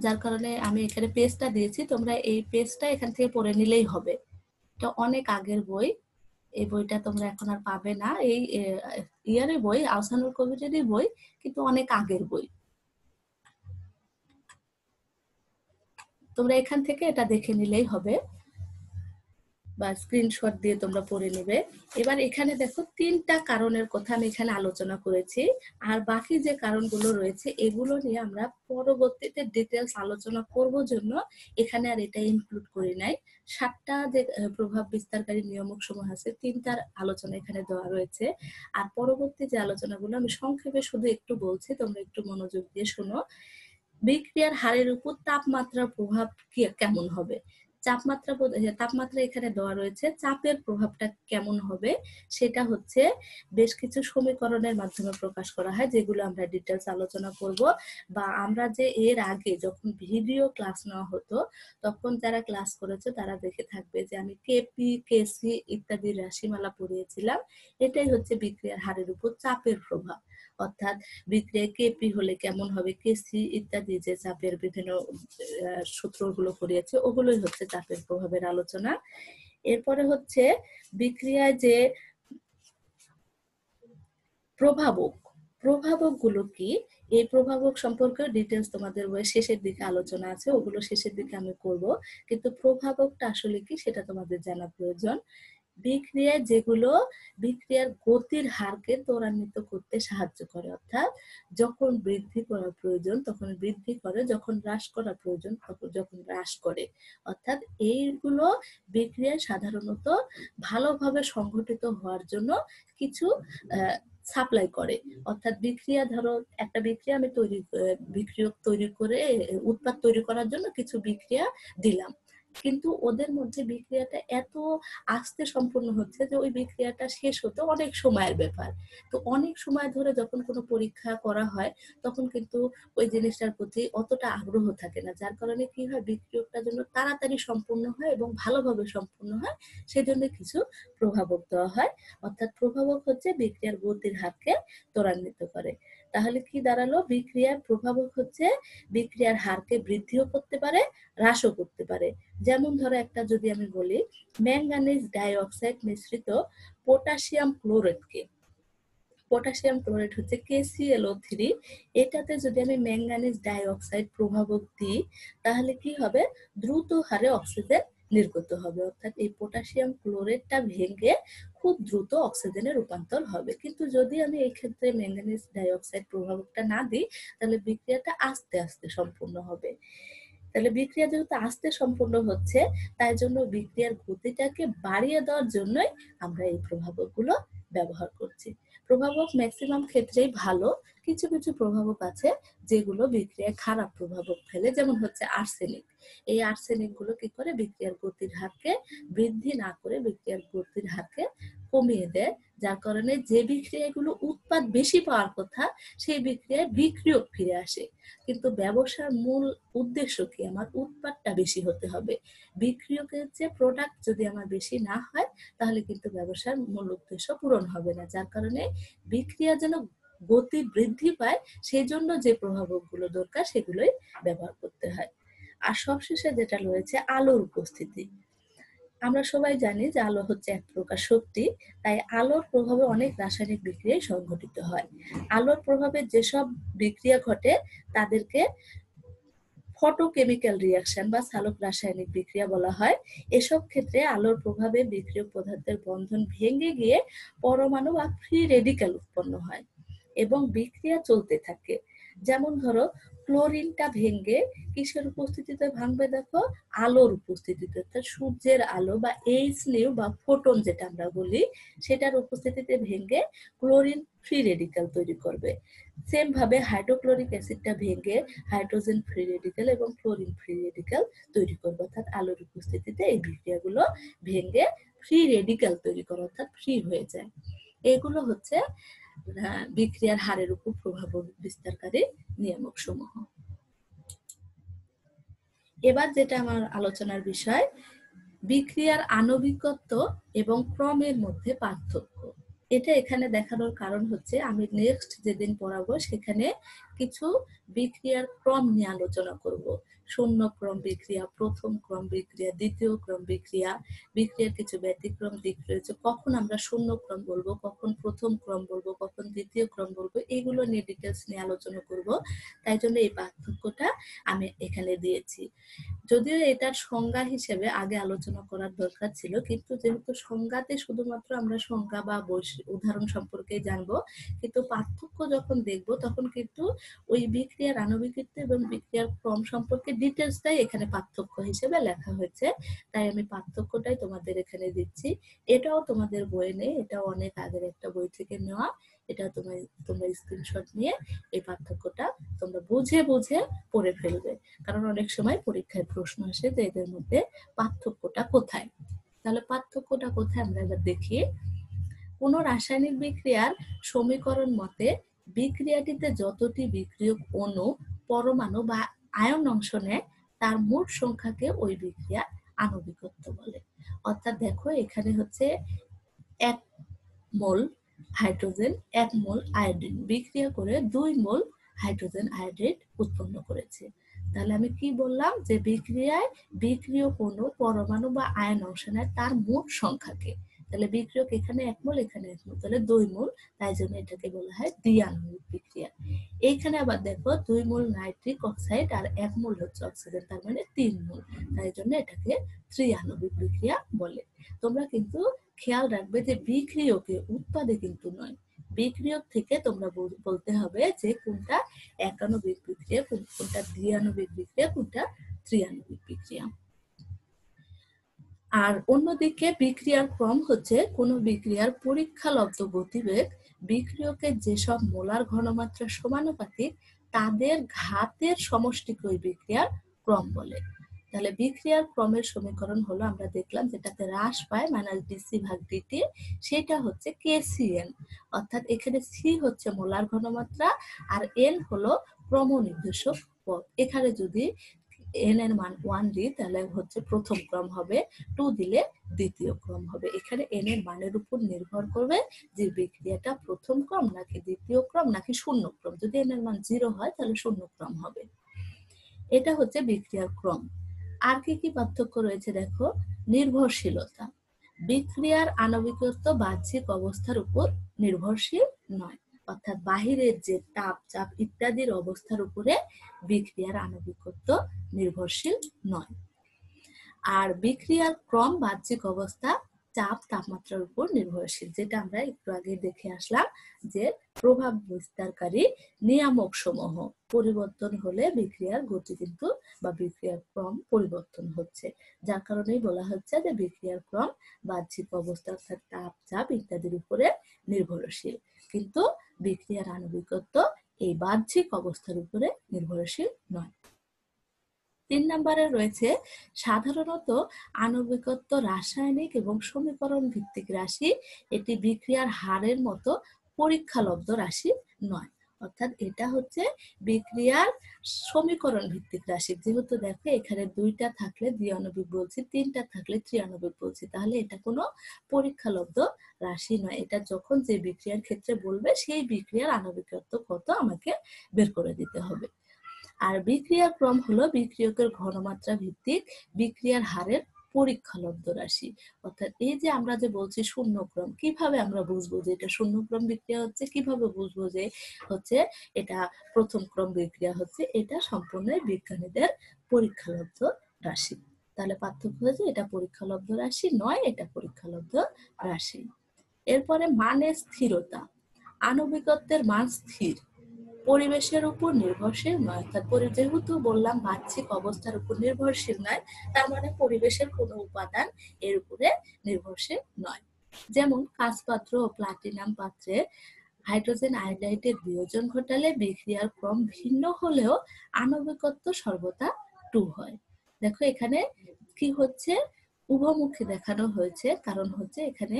যার কারণে আমি এখানে পেজটা দিয়েছি, তোমরা এই পেজটা এখান থেকে পড়ে নিলেই হবে। এটা অনেক আগের বই, এই বইটা তোমরা এখন আর পাবে না, এই ইয়ারের বই, আহসানুল কবিরেরই বই, কিন্তু অনেক আগের বই। তোমরা এখান থেকে এটা দেখে নিলেই হবে বা স্ক্রিনশট দিয়ে তোমরা পড়ে নেবে। এবার এখানে দেখো 3টা কারণের কথা আমি এখানে আলোচনা করেছি, আর বাকি যে কারণগুলো রয়েছে এগুলো নিয়ে আমরা পরবর্তীতে ডিটেলস আলোচনা করব জন্য এখানে আর এটা ইনক্লুড করি নাই। 7টা যে প্রভাব বিস্তারকারী নিয়ামক সমূহ আছে, 3টার আলোচনা এখানে দেওয়া রয়েছে। আর পরবর্তী যে আলোচনাগুলো আমি সংক্ষেপে শুধু একটু বলছি, তোমরা একটু মনোযোগ দিয়ে শোনো। বিক্রিয়ার হারের উপর তাপমাত্রার প্রভাব কেমন হবে, তাপমাত্রা এখানে দেওয়া রয়েছে, চাপের প্রভাবটা কেমন হবে সেটা হচ্ছে বেশ কিছু সমীকরণের মাধ্যমে প্রকাশ করা হয়, যেগুলো আমরা ডিটেলস আলোচনা করব। বা আমরা যে এর আগে যখন ভিডিও ক্লাস নেওয়া হতো তখন যারা ক্লাস করেছে তারা দেখে থাকবে যে আমি কেপি কেসি ইত্যাদি রাশিমালা পড়িয়েছিলাম। এটাই হচ্ছে বিক্রিয়ার হারের উপর চাপের প্রভাব, অর্থাৎ বিক্রিয়া কেপি হলে কেমন হবে, কেসি ইত্যাদি যে চাপের বিভিন্ন সূত্রগুলো পড়িয়েছে ওগুলোই হচ্ছে চাপের প্রভাবের আলোচনা। এরপরে হচ্ছে বিক্রিয়ায় যে প্রভাবক গুলো কি, এই প্রভাবক সম্পর্কে ডিটেলস তোমাদের বইয়ের শেষের দিকে আলোচনা আছে, ওগুলো শেষের দিকে আমি করব, কিন্তু প্রভাবকটা আসলে কি সেটা তোমাদের জানা প্রয়োজন। বিক্রিয়ায় যেগুলো বিক্রিয়ার গতির হারকে ত্বরান্বিত করতে সাহায্য করে, অর্থাৎ যখন বৃদ্ধি করা প্রয়োজন তখন বৃদ্ধি করে, যখন হ্রাস করা প্রয়োজন যখন হ্রাস করে। অর্থাৎ এইগুলো বিক্রিয়া সাধারণত ভালোভাবে সংঘটিত হওয়ার জন্য কিছু সাপ্লাই করে। অর্থাৎ বিক্রিয়া, ধরো একটা বিক্রিয়া আমি বিক্রিয়ক তৈরি করে উৎপাদ তৈরি করার জন্য কিছু বিক্রিয়া দিলাম, কিন্তু ওদের মধ্যে বিক্রিয়াটা এত আস্তে সম্পূর্ণ হচ্ছে যে ওই বিক্রিয়াটা শেষ হতে অনেক সময়ের ব্যাপার। তো অনেক সময় ধরে যখন কোনো পরীক্ষা করা হয় তখন কিন্তু ওই জিনিসটার প্রতি অতটা আগ্রহ থাকে না, যার কারণে কি হয় বিক্রিয়কটা যেন তাড়াতাড়ি সম্পূর্ণ হয় এবং ভালোভাবে সম্পূর্ণ হয়, সেজন্য কিছু প্রভাবক দেওয়া হয়। অর্থাৎ প্রভাবক হচ্ছে বিক্রিয়ার গতির হারকে ত্বরান্বিত করে। তাহলে কি দাঁড়ালো, বিক্রিয়ার প্রভাবক হচ্ছে বিক্রিয়ার হারকে বৃদ্ধিও করতে পারে, হ্রাসও করতে পারে। যেমন ধরো একটা যদি আমি বলি, ম্যাঙ্গানিজ ডাইঅক্সাইড মিশ্রিত পটাশিয়াম ক্লোরাইডকে, পটাশিয়াম ক্লোরাইড হচ্ছে KClO3, এটাতে যদি আমি ম্যাঙ্গানিজ ডাইঅক্সাইড প্রভাবক দিই তাহলে কি হবে, দ্রুত হারে অক্সিজেন নির্গত হবে, অর্থাৎ এই পটাশিয়াম ক্লোরেটটা ভেঙে খুব দ্রুত অক্সিজেনে রূপান্তর হবে। কিন্তু যদি আমি এই ক্ষেত্রে ম্যাঙ্গানিজ ডাইঅক্সাইড প্রভাবকটা না দিই, তাহলে বিক্রিয়াটা আস্তে আস্তে সম্পূর্ণ হবে। তাহলে বিক্রিয়া যেহেতু আস্তে সম্পূর্ণ হচ্ছে, তাই জন্য বিক্রিয়ার গতিটাকে বাড়িয়ে দেওয়ার জন্যই আমরা এই প্রভাবকগুলো ব্যবহার করছি। প্রভাবক ম্যাক্সিমাম ক্ষেত্রেই ভালো, কিছু কিছু প্রভাবক আছে যেগুলো বিক্রিয়ায় খারাপ প্রভাবক ফেলে, যেমন হচ্ছে আর্সেনিক। এই আর্সেনিক গুলো কি করে, বিক্রিয়ার গতির হারকে বৃদ্ধি না করে বিক্রিয়ার গতির হারকে কমিয়ে দেয়, যার কারণে যে বিক্রিয়াগুলো উৎপাদ বেশি পাওয়ার কথা সেই বিক্রিয়ায় বিক্রিয়ক ফিরে আসে। কিন্তু ব্যবসার মূল উদ্দেশ্য কি, আমার উৎপাদটা বেশি হতে হবে। বিক্রিয়কের যে প্রোডাক্ট যদি আমার বেশি না হয়, তাহলে কিন্তু ব্যবসার মূল উদ্দেশ্য পূরণ হবে না। যার কারণে বিক্রিয়া যেন গতি বৃদ্ধি পায়, সেই জন্য যে প্রভাবকগুলো দরকার সেগুলোই ব্যবহার করতে হয়। আর সবশেষে যেটা রয়েছে আলোর উপস্থিতি। আমরা সবাই জানি যে আলো হচ্ছে এক প্রকার শক্তি, তাই আলোর প্রভাবে অনেক রাসায়নিক বিক্রিয়া সংঘটিত হয়। আলোর প্রভাবে যেসব বিক্রিয়া ঘটে তাদেরকে ফটোকেমিক্যাল রিঅ্যাকশন বা চালক রাসায়নিক বিক্রিয়া বলা হয়। এসব ক্ষেত্রে আলোর প্রভাবে বিক্রিয়ক পদার্থের বন্ধন ভেঙে গিয়ে পরমাণু বা ফ্রি রেডিক্যাল উৎপন্ন হয় এবং বিক্রিয়া চলতে থাকে। যেমন ধরো, ক্লোরিনটা ভেঙে কিসের উপস্থিতিতে ভাঙবে, দেখো আলোর উপস্থিতিতে, অর্থাৎ সূর্যের আলো বা এইচ নিউ বা ফোটন যেটা আমরা বলি, সেটার উপস্থিতিতে ভেঙে ক্লোরিন ফ্রি রেডিক্যাল তৈরি করবে। সেম ভাবে হাইড্রোক্লোরিক অ্যাসিডটা ভেঙে হাইড্রোজেন ফ্রি রেডিক্যাল এবং ক্লোরিন ফ্রি রেডিক্যাল তৈরি করবে, অর্থাৎ আলোর উপস্থিতিতে এই বিক্রিয়াগুলো ভেঙে ফ্রি রেডিক্যাল তৈরি করে, অর্থাৎ ফ্রি হয়ে যায়। এগুলো হচ্ছে বিক্রিয়ার হারের উপর প্রভাব বিস্তারকারী নিয়ামক সমূহ। এবার যেটা আমার আলোচনার বিষয়, বিক্রিয়ার আণবিকত্ব এবং ক্রমের মধ্যে পার্থক্য। এটা এখানে দেখানোর কারণ হচ্ছে, আমি নেক্সট যেদিন পড়াবো সেখানে কিছু বিক্রিয়ার ক্রম নিয়ে আলোচনা করব। শূন্য ক্রম বিক্রিয়া, প্রথম ক্রম বিক্রিয়া, দ্বিতীয় ক্রম বিক্রিয়া, বিক্রিয়ার কিছু ব্যতিক্রম দিক রয়েছে, কখন আমরা শূন্য ক্রম বলবো, কখন প্রথম ক্রম বলবো, কখন দ্বিতীয় ক্রম বলবো, এগুলো নিয়ে ডিটেলস নিয়ে আলোচনা করব। তাই জন্য এই পার্থক্যটা আমি এখানে দিয়েছি। যদিও এটার সংজ্ঞা হিসেবে আগে আলোচনা করার দরকার ছিল, কিন্তু যেহেতু সংজ্ঞাতে শুধুমাত্র আমরা সংজ্ঞা বা উদাহরণ সম্পর্কে জানবো, কিন্তু পার্থক্য যখন দেখব তখন কিন্তু ওই বিক্রিয়ার আণবিকত্ব এবং বিক্রিয়ার ক্রম সম্পর্কে ডিটেলসটাই এখানে পার্থক্য হিসেবে লেখা হয়েছে। তাই আমি পার্থক্যটাই তোমাদের এখানে দিচ্ছি। এটাও তোমাদের বইয়ে নেই, এটাও অনেক আগের একটা বই থেকে নেওয়া। এটা তোমরা স্ক্রিনশট নিয়ে এই পার্থক্যটা তোমরা বুঝে বুঝে পড়ে ফেলবে, কারণ অনেক সময় পরীক্ষায় প্রশ্ন আসে যে এদের মধ্যে পার্থক্যটা কোথায়। তাহলে পার্থক্যটা কোথায় আমরা এবার দেখি। কোন রাসায়নিক বিক্রিয়ার সমীকরণ মতে বিক্রিয়াটিতে যতটি বিক্রিয়ক অণু, পরমাণু বা আয়ন অংশ নেয় তার মোট সংখ্যাকে ওই বিক্রিয়ার আণবিকত্ব বলে। অর্থাৎ দেখো, এখানে হচ্ছে 1 মোল হাইড্রোজেন 1 মোল আয়োডিন বিক্রিয়া করে 2 মোল হাইড্রোজেন আয়োডাইড উৎপন্ন করেছে। তাহলে আমি কি বললাম, যে বিক্রিয়ায় বিক্রিয়ক অণু, পরমাণু বা আয়ন অংশ নেয় তার মোট সংখ্যাকে। তাহলে বিক্রিয়ক এখানে 1 মোল, এখানে 1 মোল, তাহলে 2 মোল, তাই জন্য এটাকে বলা হয় দ্বিআণবিক বিক্রিয়া। এইখানে আবার দেখো 2 মোল নাইট্রিক অক্সাইড আর 1 মোল হচ্ছে অক্সিজেন, তার মানে 3 মোল, তাই জন্য এটাকে ত্রিআণবিক বিক্রিয়া বলে। তোমরা কিন্তু খেয়াল রাখবে যে বিক্রিয়কে, উৎপাদে কিন্তু নয়। বিক্রিয়ক থেকে তোমরা বলতে হবে যে কোনটা একাণবিক বিক্রিয়া, কোনটা দ্বিআণবিক বিক্রিয়া, কোনটা ত্রিআণবিক বিক্রিয়া। আর অন্যদিকে বিক্রিয়ার ক্রম হচ্ছে কোন বিক্রিয়ার পরীক্ষালব্ধ গতিবেগ বিক্রিয়কের যেসব মোলার ঘনমাত্রা সমানুপাতিক তাদের ঘাতের সমষ্টিকে ওই বিক্রিয়ার ক্রম বলে। তাহলে বিক্রিয়ার ক্রমের সমীকরণ হলো, আমরা দেখলাম যেটাতে হ্রাস পায় -dc/dt, সেটা হচ্ছে KCN। অর্থাৎ এখানে C হচ্ছে মোলার ঘনমাত্রা আর N হলো ক্রম নির্দেশক পদ। এখানে যদি n এর মান 1 দিই তাহলে হচ্ছে প্রথম ক্রম হবে, 2 দিলে দ্বিতীয় ক্রম হবে। এখানে n এর মানের উপর নির্ভর করবে যে বিক্রিয়াটা প্রথম ক্রম নাকি দ্বিতীয় ক্রম নাকি শূন্য ক্রম। যদি n এর মান 0 হয় তাহলে শূন্য ক্রম হবে। এটা হচ্ছে বিক্রিয়ার ক্রম। আর কি কি পার্থক্য রয়েছে দেখো। নির্ভরশীলতা, বিক্রিয়ার আণবিকত্ব বাহ্যিক অবস্থার উপর নির্ভরশীল নয়, অর্থাৎ বাহিরের যে তাপ, চাপ ইত্যাদির অবস্থার উপরে বিক্রিয়ার আণবিকত্ব নির্ভরশীল নয়। আর বিক্রিয়ার ক্রম বাহ্যিক অবস্থা, চাপ, তাপমাত্রার উপর নির্ভরশীল, যেটা আমরা একটু আগে দেখে আসলাম যে প্রভাব বিস্তারকারী নিয়ামক সমূহ পরিবর্তন হলে বিক্রিয়ার গতি কিন্তু বা বিক্রিয়ার ক্রম পরিবর্তন হচ্ছে, যার কারণেই বলা হচ্ছে যে বিক্রিয়ার ক্রম বাহ্যিক অবস্থা অর্থাৎ তাপ, চাপ ইত্যাদির উপরে নির্ভরশীল, কিন্তু বিক্রিয়ার আণবিকত্ব এই বাহ্যিক অবস্থার উপরে নির্ভরশীল নয়। 3 নম্বরে রয়েছে সাধারণত আণবিকত্ব রাসায়নিক এবং সমীকরণ ভিত্তিক রাশি, এটি বিক্রিয়ার হারের মতো পরীক্ষালব্ধ রাশি নয়, অর্থাৎ এটা হচ্ছে বিক্রিয়ার সমীকরণ ভিত্তিক রাশি। যেহেতু দেখো এখানে 2টা থাকলে দ্বিআণবিক বলছি, 3টা থাকলে ত্রিআণবিক বলছি, তাহলে এটা কোনো পরীক্ষালব্ধ রাশি নয়, এটা যখন যে বিক্রিয়ার ক্ষেত্রে বলবে সেই বিক্রিয়ার আণবিকত্ব কত আমাকে বের করে দিতে হবে। আর বিক্রিয়ার ক্রম হলো বিক্রিয়কের ঘনমাত্রা ভিত্তিক বিক্রিয়ার হারের পরীক্ষালব্ধ রাশি, অর্থাৎ এই যে আমরা যে বলছি শূন্যক্রম, কিভাবে আমরা বুঝবো যে এটা শূন্যক্রম বিক্রিয়া হচ্ছে, কিভাবে বুঝবো যে হচ্ছে এটা প্রথম ক্রম বিক্রিয়া হচ্ছে, এটা সম্পূর্ণ বিজ্ঞানীদের পরীক্ষালব্ধ রাশি। তাহলে পার্থক্য হচ্ছে এটা পরীক্ষালব্ধ রাশি নয়, এটা পরীক্ষালব্ধ রাশি। এরপরে মানের স্থিরতা, আণবিকত্বের মান স্থির, পরিবেশের উপর নির্ভরশীল নয়, অর্থাৎ যেহেতু বললাম বাহ্যিক অবস্থার উপর নির্ভরশীল নয়, তার মানে পরিবেশের কোনো উপাদান এর উপরে নির্ভরশীল নয়। যেমন কাঁচ পাত্র ও প্লাটিনাম পাত্রে হাইড্রোজেন আয়োডাইডের বিয়োজন ঘটালে বিক্রিয়ার ক্রম ভিন্ন হলেও আণবিকত্ব সর্বদা 2 হয়। দেখো এখানে কি হচ্ছে, উভমুখী দেখানো হয়েছে, কারণ হচ্ছে এখানে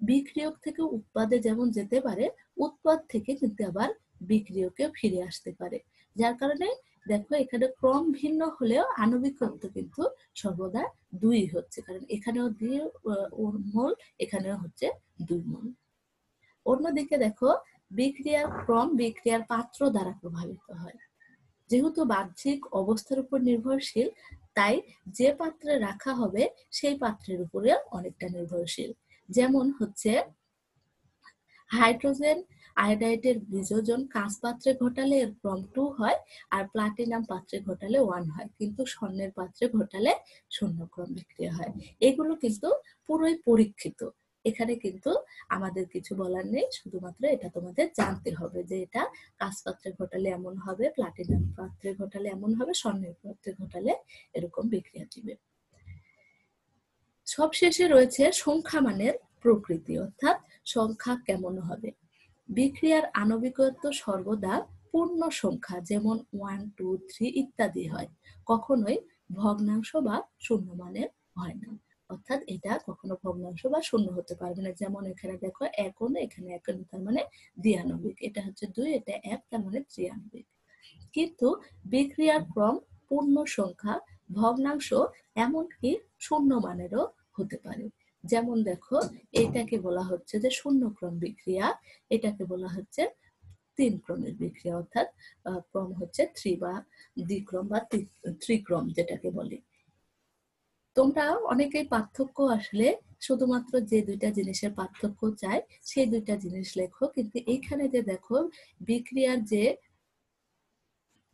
বিক্রিয়ক থেকে উৎপাদে যেমন যেতে পারে, উৎপাদ থেকে কিন্তু আবার বিক্রিয়কে ফিরে আসতে পারে, যার কারণে দেখো এখানে ক্রম ভিন্ন হলেও আণবিকত্ব কিন্তু সর্বদা 2 হচ্ছে, কারণ এখানেও 2 মোল, এখানেও হচ্ছে 2 মোল। অন্যদিকে দেখো বিক্রিয়ার ক্রম বিক্রিয়ার পাত্র দ্বারা প্রভাবিত হয়, যেহেতু বাহ্যিক অবস্থার উপর নির্ভরশীল, তাই যে পাত্রে রাখা হবে সেই পাত্রের উপরে অনেকটা নির্ভরশীল। যেমন হচ্ছে হাইড্রোজেন আয়োডাইডের বিযোজন কাঁচ পাত্রে ঘটালে এর ক্রম 2 হয়, আর প্লাটিনাম পাত্রে ঘটালে 1 হয়, কিন্তু স্বর্ণের পাত্রে ঘটালে শূন্য ক্রম বিক্রিয়া হয়। এগুলো কিন্তু পুরোই পরীক্ষিত, এখানে কিন্তু আমাদের কিছু বলার নেই, শুধুমাত্র এটা তোমাদের জানতে হবে যে এটা কাঁচ পাত্রে ঘটালে এমন হবে, প্লাটিনাম পাত্রে ঘটালে এমন হবে, স্বর্ণের পাত্রে ঘটালে এরকম বিক্রিয়া দিবে। সবশেষে রয়েছে সংখ্যা মানের প্রকৃতি, অর্থাৎ সংখ্যা কেমন হবে। বিক্রিয়ার আণবিকত্ব সর্বদা পূর্ণ সংখ্যা যেমন 1, 2, 3 ইত্যাদি হয়, কখনোই ভগ্নাংশ বা শূন্য মানের হয় না, অর্থাৎ এটা কখনো ভগ্নাংশ বা শূন্য হতে পারবে না। যেমন এখানে দেখো 1 এখানে 1 তার মানে দ্বিআণবিক, এটা হচ্ছে 2, এটা 1 তার মানে ত্রিআণবিক। কিন্তু বিক্রিয়ার ক্রম পূর্ণ সংখ্যা, ভগ্নাংশ, এমনকি শূন্য মানেরও হতে পারে। যেমন দেখো এটাকে বলা হচ্ছে যে শূন্যক্রম বিক্রিয়া, এটাকে বলা হচ্ছে 3 ক্রমের বিক্রিয়া, অর্থাৎ ক্রম হচ্ছে 3 বা দ্বিক্রম বা ত্রিক্রম যেটাকে বলে। তোমরা অনেকেই পার্থক্য আসলে শুধুমাত্র যে 2টা জিনিসের পার্থক্য চাই সেই 2টা জিনিস লেখো, কিন্তু এইখানে যে দেখো বিক্রিয়ার যে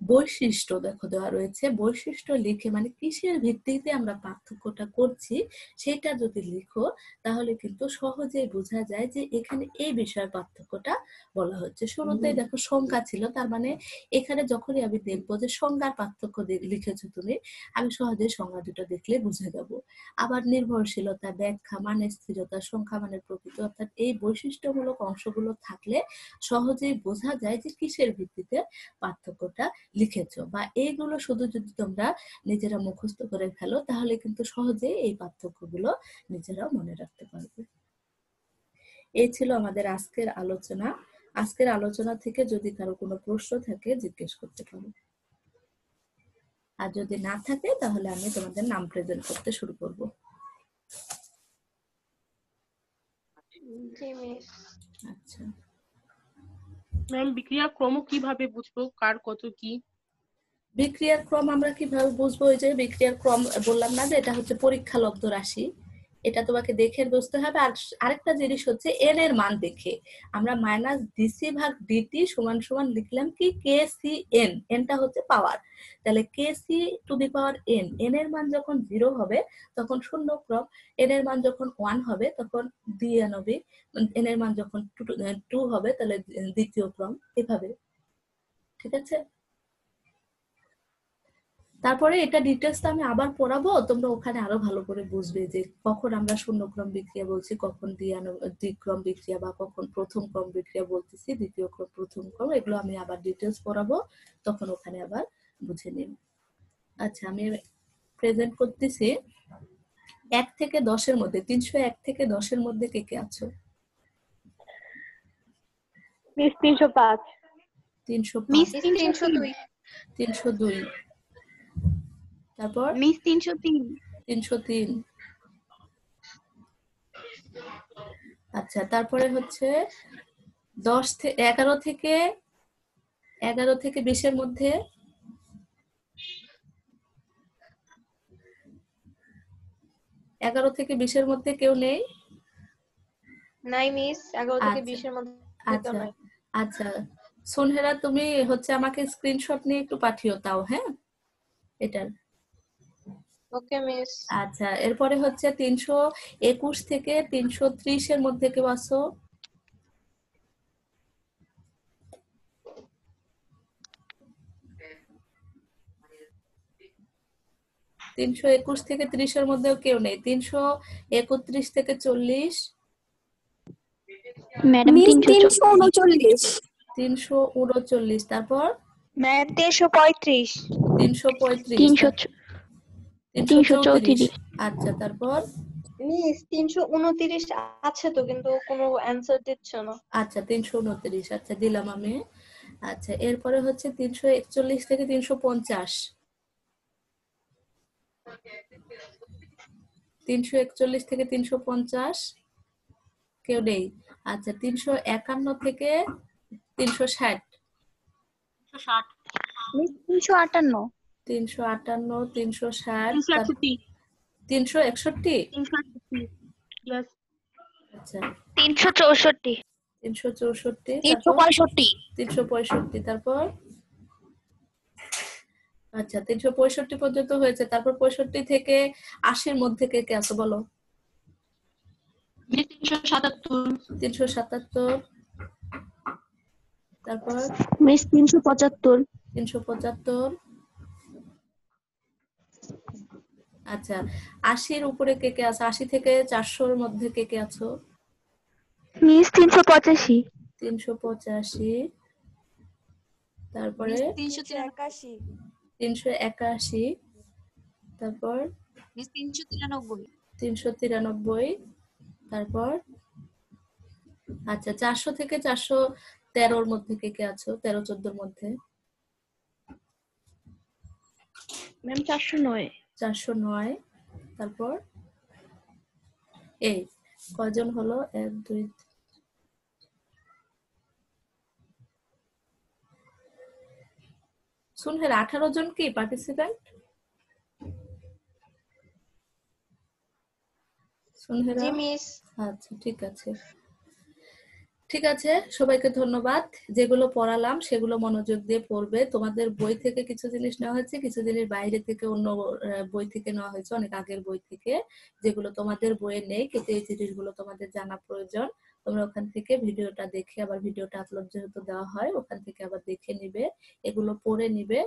বৈশিষ্ট্য দেখো দেওয়া রয়েছে, বৈশিষ্ট্য লিখে মানে কিসের ভিত্তিতে আমরা পার্থক্যটা করছি সেটা যদি লিখো, তাহলে কিন্তু সহজেই বোঝা যায় যে এখানে এই বিষয়ের পার্থক্যটা বলা হচ্ছে। শুরুতেই দেখো সংজ্ঞা ছিল, তার মানে এখানে যখনই আমি দেখবো যে সংজ্ঞার পার্থক্য লিখেছো তুমি, আমি সহজেই সংজ্ঞা দুটো দেখলে বুঝে যাবো। আবার নির্ভরশীলতা, ব্যাখ্যা, মানের স্থিরতা, সংখ্যা মানের প্রকৃতি, অর্থাৎ এই বৈশিষ্ট্যমূলক অংশগুলো থাকলে সহজেই বোঝা যায় যে কিসের ভিত্তিতে পার্থক্যটা লিখেছো, বা এইগুলো শুধু যদি তোমরা নিজেরা মুখস্থ করে ফেলো তাহলে কিন্তু সহজেই এই পার্থক্যগুলো নিজেরা মনে রাখতে পারবে। এই ছিল আমাদের আজকের আলোচনা। আজকের আলোচনা থেকে যদি কারো কোনো প্রশ্ন থাকে জিজ্ঞেস করতে পারো, আর যদি না থাকে তাহলে আমি তোমাদের নাম প্রেজেন্ট করতে শুরু করব। আচ্ছা ম্যাম, বিক্রিয়ার ক্রম কিভাবে বুঝবো, কার কত কি? বিক্রিয়ার ক্রম আমরা কিভাবে বুঝবো, ওই যে বিক্রিয়ার ক্রম বললাম না যে এটা হচ্ছে পরীক্ষালব্ধ রাশি, এটা তোমাকে দেখে বুঝতে হবে। আর আরেকটা জিনিস হচ্ছে এন এর মান দেখে আমরা মাইনাস ডিসি ভাগ ডিটি সমান সমান লিখলাম কি কে সি এন, এনটা হচ্ছে পাওয়ার, তাহলে K C to the power N, N এর মান যখন 0 হবে তখন শূন্য ক্রম, এন এর মান যখন 1 হবে তখন দ্বিআণবিক, এন এর মান যখন 2 হবে তাহলে দ্বিতীয় ক্রম, এভাবে। ঠিক আছে, তারপরে এটা ডিটেলস আমি আবার পড়াবো, তোমরা ওখানে আরো ভালো করে বুঝবে যে কখন আমরা শূন্যক্রম বিক্রিয়া বলছি, কখন দ্বিক্রম বিক্রিয়া বা কখন প্রথম ক্রম বিক্রিয়া বলতেছি, দ্বিতীয় ক্রম প্রথম ক্রম, এগুলো আমি আবার ডিটেলস পড়াবো, তখন ওখানে আবার বুঝে নিন। আচ্ছা, আমি প্রেজেন্ট করতেছি 1 থেকে 10-এর মধ্যে, 301 থেকে 10-এর মধ্যে কে কে আছো? মিস 305। 305, মিস 302 302, তারপর মিস 303 303। আচ্ছা, তারপরে হচ্ছে 11 থেকে 20-এর মধ্যে 11 থেকে 20-এর মধ্যে কেউ নেই? নাই মিস 11 থেকে আচ্ছা 20 এর মধ্যে তো আচ্ছা নাই। আচ্ছা, সোনহেরা তুমি হচ্ছে আমাকে স্ক্রিনশট নিয়ে একটু পাঠিও তাও, হ্যাঁ এটার। ওকে মিস। আচ্ছা, এরপরে হচ্ছে 321 থেকে 330-এর মধ্যে কেউ আছো? 321 থেকে 30-এর মধ্যেও কেউ নেই। 331 থেকে 40, ম্যাডাম মিস 339। 339, তারপর ম্যাম 335 335, 334। আচ্ছা, তারপর মিস 329 আছে তো, কিন্তু কোনো অ্যানসার দিচ্ছে না। আচ্ছা 329, আচ্ছা দিলাম আমি। আচ্ছা, এরপরে হচ্ছে 341 থেকে 350, 341 থেকে 350 কেউ নেই। আচ্ছা, 351 থেকে 360, মিস 358 358, 360, 361 361। 361 यस আচ্ছা, 364 364, 365 365, তারপর আচ্ছা 365 পর্যন্ত হয়েছে। তারপর 65 থেকে 80-এর মধ্যে কে কে আছে বলো? मिस 377 377, তারপর মিস 375। 375। আচ্ছা, 80-এর উপরে কে কে আছে? 80 থেকে 400-এর মধ্যে কে কে আছো? মিস 385। 385, তারপরে 381 381, তারপর মিস 393 393, তারপর আচ্ছা 400 থেকে 413-এর মধ্যে কে কে আছো? 13-14-এর মধ্যে? ম্যাম 409। 409, তারপর এই কয়জন হলো? 1 2 শুনহের 18 জন কি পার্টিসিপেন্ট? শুনহেরা? জি মিস। আচ্ছা, ঠিক আছে ঠিক আছে, সবাইকে ধন্যবাদ। যেগুলো পড়ালাম সেগুলো মনোযোগ দিয়ে পড়বে। তোমাদের বই থেকে কিছু জিনিস নেওয়া হয়েছে, কিছু জিনিস বাইরে থেকে অন্য বই থেকে নেওয়া হয়েছে, অনেক আগের বই থেকে, যেগুলো তোমাদের বইয়ে নেই, কিন্তু এই জিনিসগুলো তোমাদের জানা প্রয়োজন। তোমরা ওখান থেকে ভিডিওটা দেখে, আবার ভিডিওটা আপলোড যেহেতু দেওয়া হয় ওখান থেকে আবার দেখে নিবে, এগুলো পড়ে নিবে।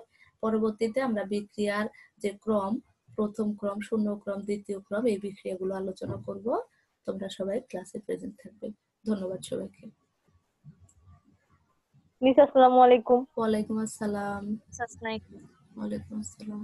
পরবর্তীতে আমরা বিক্রিয়ার যে ক্রম, প্রথম ক্রম, শূন্য ক্রম, দ্বিতীয় ক্রম, এই বিক্রিয়াগুলো আলোচনা করব। তোমরা সবাই ক্লাসে প্রেজেন্ট থাকবে। ধন্যবাদ সবাইকে। মিস আসসালামু আলাইকুম। ওয়ালাইকুম আসসালাম। আসসালামু আলাইকুম। ওয়ালাইকুম আসসালাম।